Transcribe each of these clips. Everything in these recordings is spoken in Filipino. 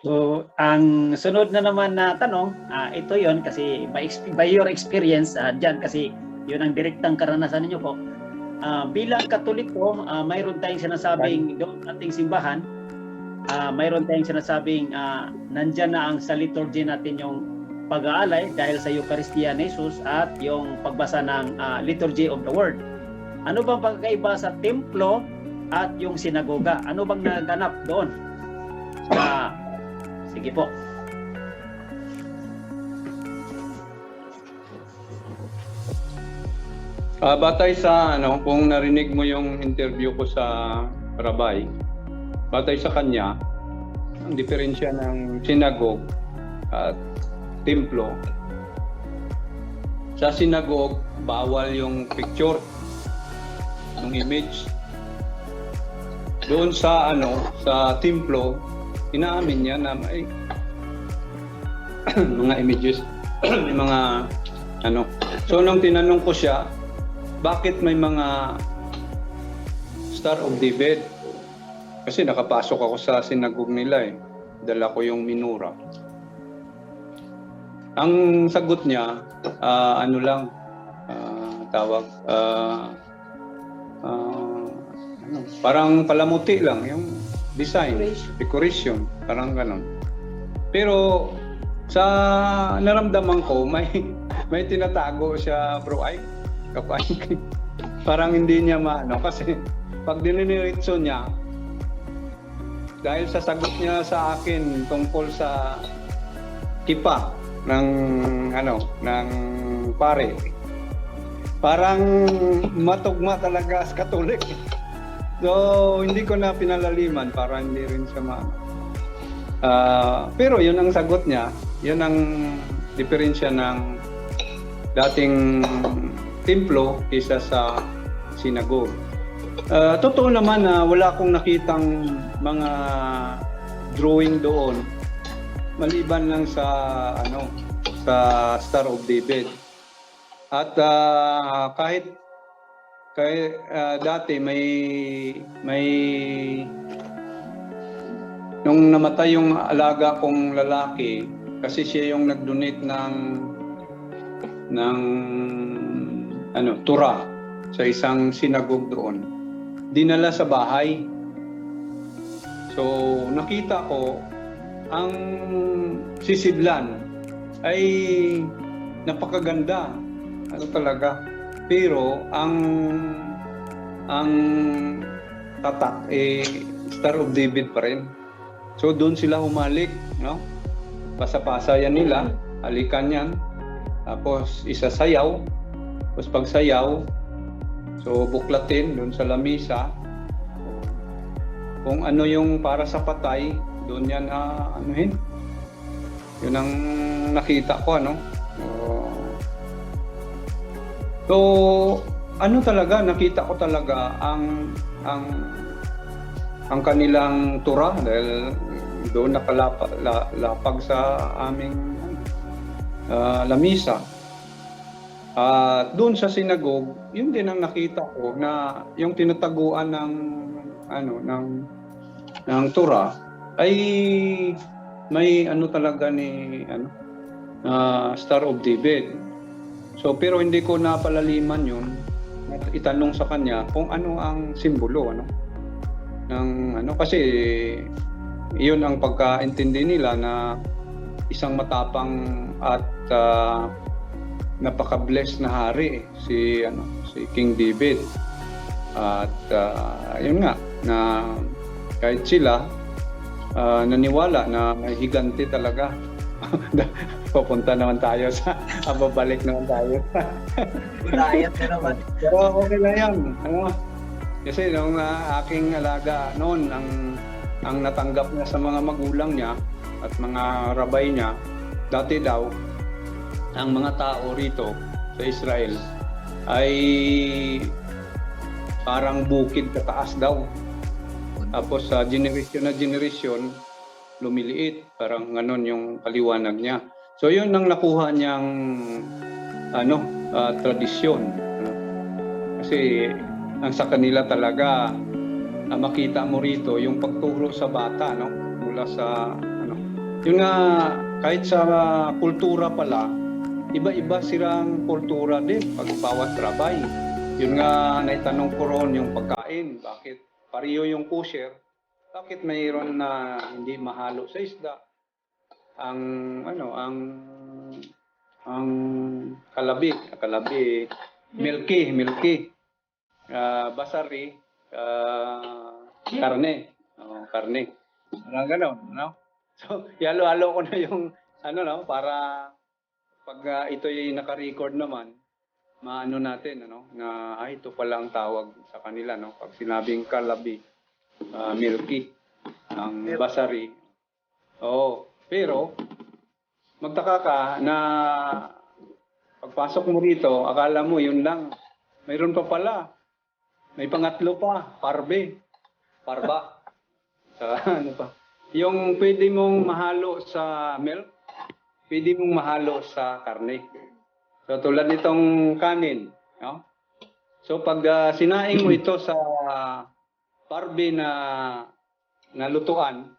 So, ang sunod na naman na tanong, ito yon kasi by your experience dyan, kasi yun ang direktang karanasan ninyo po. Bilang Katoliko, mayroon tayong sinasabing doon ating simbahan, mayroon tayong sinasabing nandyan na ang sa liturgy natin yung pag-aalay dahil sa Eucharistia ni Jesus at yung pagbasa ng Liturgy of the Word. Ano bang pagkaiba sa templo at yung sinagoga? Ano bang naganap doon? Sige po. Batay sa kung narinig mo yung interview ko sa Rabay, batay sa kanya, ang diferensya ng sinagog at templo. Sa sinagog, bawal yung picture, yung image. Doon sa sa templo, inaamin niya na may mga images, may mga So nung tinanong ko siya, bakit may mga Star of David? Kasi nakapasok ako sa sinagog nila Dala ko yung minura. Ang sagot niya, tawag, parang palamuti lang, yung design, decoration, parang ganon. Pero sa naramdaman ko, may tinatago siya, bro, parang hindi niya kasi pag dininiritso niya, dahil sa sagot niya sa akin tungkol sa kipa ng pare, parang matugma talaga sa Katolik. So hindi ko na pinalaliman para hindi rin siya pero yun ang sagot niya, yun ang diferensya ng dating templo kaysa sa sinagogue. Totoo naman na wala akong nakitang mga drawing doon maliban lang sa sa Star of David. At kahit dati may nung namatay yung alaga kong lalaki, kasi siya yung nag-donate ng tura sa isang sinagog doon, dinala sa bahay. So nakita ko ang sisidlan ay napakaganda, talaga, pero ang tatak Star of David pa rin. So doon sila humalik, pasa-pasa yan nila, halikan yan, tapos isasayaw, tapos pagsayaw, so buklatin doon sa lamisa, kung ano yung para sa patay, doon yan yun ang nakita ko, So talaga, nakita ko talaga ang kanilang tura, dahil doon nakalapag sa aming lamisa. Doon sa sinagog, yun din ang nakita ko, na yung tinataguan ng tura ay may talaga ni Star of David. So pero hindi ko napalaliman yun, itanong sa kanya kung ano ang simbolo kasi iyon ang pagkaintindi nila na isang matapang at napaka-blessed na hari si King David. At yun nga, na kahit sila naniwala na may higanti talaga. Pupunta naman tayo babalik naman tayo. Diet na naman. Pero okay lang yan. Kasi nung aking alaga noon, ang natanggap niya sa mga magulang niya at mga rabay niya, dati daw, ang mga tao rito sa Israel ay parang bukid kataas daw. Tapos sa generation na generation, lumiliit, parang ganon yung paliwanag niya. So yun ang nakuha niyang tradisyon. Kasi ang sa kanila talaga, makita mo rito yung pagturo sa bata, mula sa Yun nga, kahit sa kultura pala, iba-iba silang kultura din pag bawat trabay. Yun nga, naitanong ko ron yung pagkain. Bakit pariyo yung kosher? Bakit mayroon na hindi mahalo sa isda? Ang kalabi, milky. Basari, karne. Karne. Parang gano'n, no? So, halo-halo ko na yung, para pag ito yung naka-record naman, maano natin, na ito pala ang tawag sa kanila, no? Pag sinabing kalabi, milky, ang basari. Oo, pero, magtaka ka na pagpasok mo rito, akala mo yun lang. Mayroon pa pala. May pangatlo pa, parba. Ano pa? Yung pwede mong mahalo sa milk, pwede mong mahalo sa karne. So tulad nitong kanin, no? So pag sinaing mo ito sa parbe na lutuan,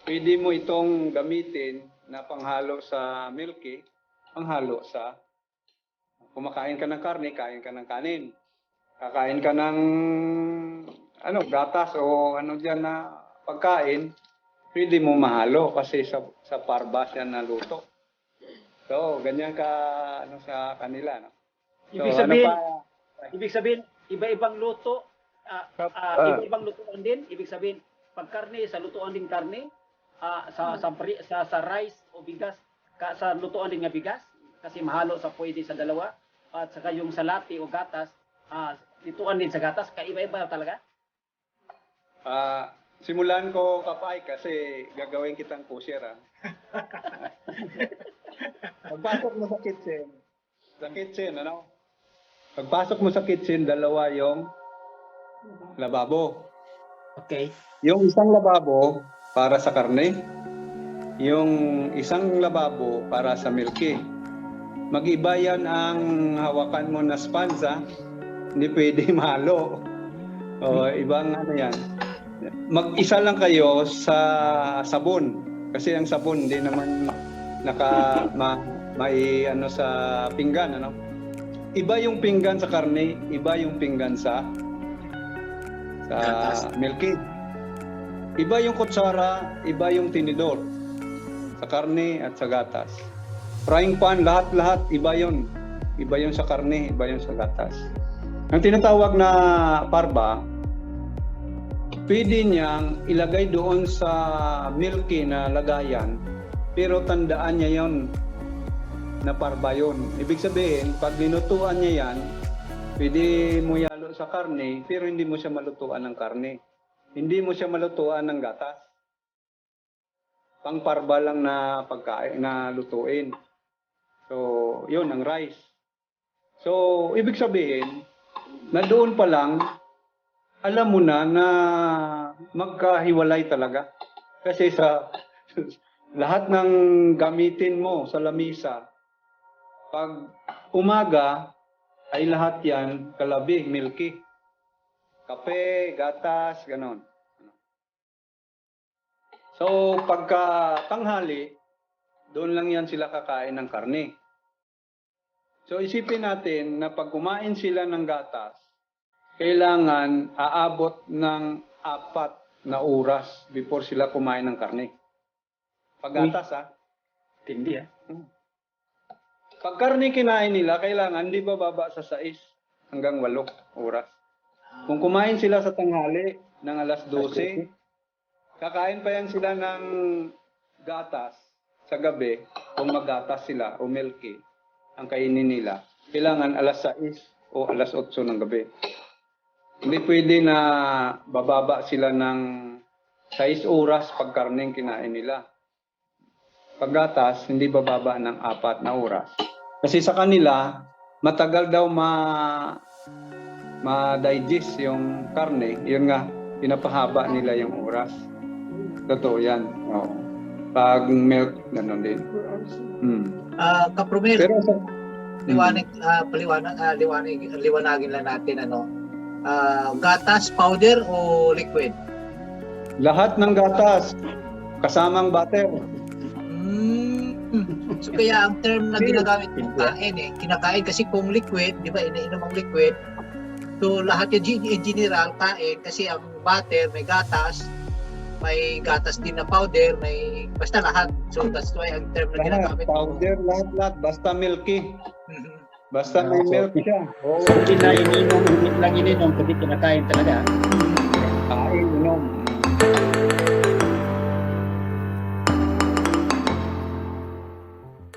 pwede mo itong gamitin na panghalo sa milky, panghalo sa kumakain ka ng karne, kain ka ng kanin. Kakain ka ng gatas o diyan na pagkain, pwede mo mahalo kasi sa parba siya na luto. So, ganyan ka sa kanila, no? So, Ibig sabihin, iba-ibang luto, iba-ibang lutuan din. Ibig sabihin, pag karne, sa lutuan din karne, sa rice o bigas, sa lutuan din nga bigas, kasi mahalo sa pwede sa dalawa, at saka yung salati o gatas, lutuan din sa gatas, kaiba-iba talaga? Simulan ko kapay kasi gagawin kitang kosher, ha? Pagpasok mo sa kitchen, Pagpasok mo sa kitchen, dalawa yung lababo. Okay. Yung isang lababo para sa karne, yung isang lababo para sa milky. Mag-iba yan ang hawakan mo na sponge, ha? Hindi pwede mahalo. O, ibang yan. Mag-isa lang kayo sa sabon. Kasi ang sabon hindi naman sa pinggan, Iba yung pinggan sa karne, iba yung pinggan sa milky. Iba yung kutsara, iba yung tinidor sa karne at sa gatas. Frying pan, lahat-lahat iba yun. Iba yun sa karne, iba yun sa gatas. Ang tinatawag na parba, pwede niyang ilagay doon sa milky na lagayan, pero tandaan niya yon na parba yun. Ibig sabihin, pag linutuan niya yan, pwede mo yalo sa karne, pero hindi mo siya malutuan ng karne. Hindi mo siya malutuan ng gatas. Pang-parba lang na pagkain na lutuin. So, yun ang rice. So, ibig sabihin, na doon pa lang, alam mo na magkahiwalay talaga. Kasi sa lahat ng gamitin mo sa lamisa, pag umaga, ay lahat yan kalabi, milky. Kape, gatas, ganon. So, pagka tanghali, doon lang yan sila kakain ng karne. So, isipin natin na pag kumain sila ng gatas, kailangan aabot ng 4 na oras before sila kumain ng karne. Pag gatas, Tindi, Pag karne kinain nila, kailangan di bababa sa 6 hanggang 8 oras. Kung kumain sila sa tanghali ng alas 12, kakain pa yan sila ng gatas sa gabi, kung maggatas sila o milky ang kainin nila. Kailangan alas 6 o alas 8 ng gabi. Hindi pwede na bababa sila ng 6 oras pag karneng kinain nila. Pag gatas, hindi bababa ng 4 na oras. Kasi sa kanila, matagal daw ma-digest yung karne. Yun nga, pinapahaba nila yung oras. Totoo yan. Oo. Pag milk, gano'n din. Kapromil, Pero sa... liwanagin lang natin, gatas, powder o liquid? Lahat ng gatas, kasamang butter. So kaya ang term na ginagamit ng kain kinakain kasi kung liquid, di ba, iniinom ang liquid. So lahat yung in general, kain kasi ang butter may gatas din na powder, may basta lahat. So that's why ang term na Lahat, ginagamit. powder, lahat, basta milky. Mhm. Basta may milk siya. So, hindi na ininom, hindi lang ininom, kundi kinakain talaga. Kain, inom.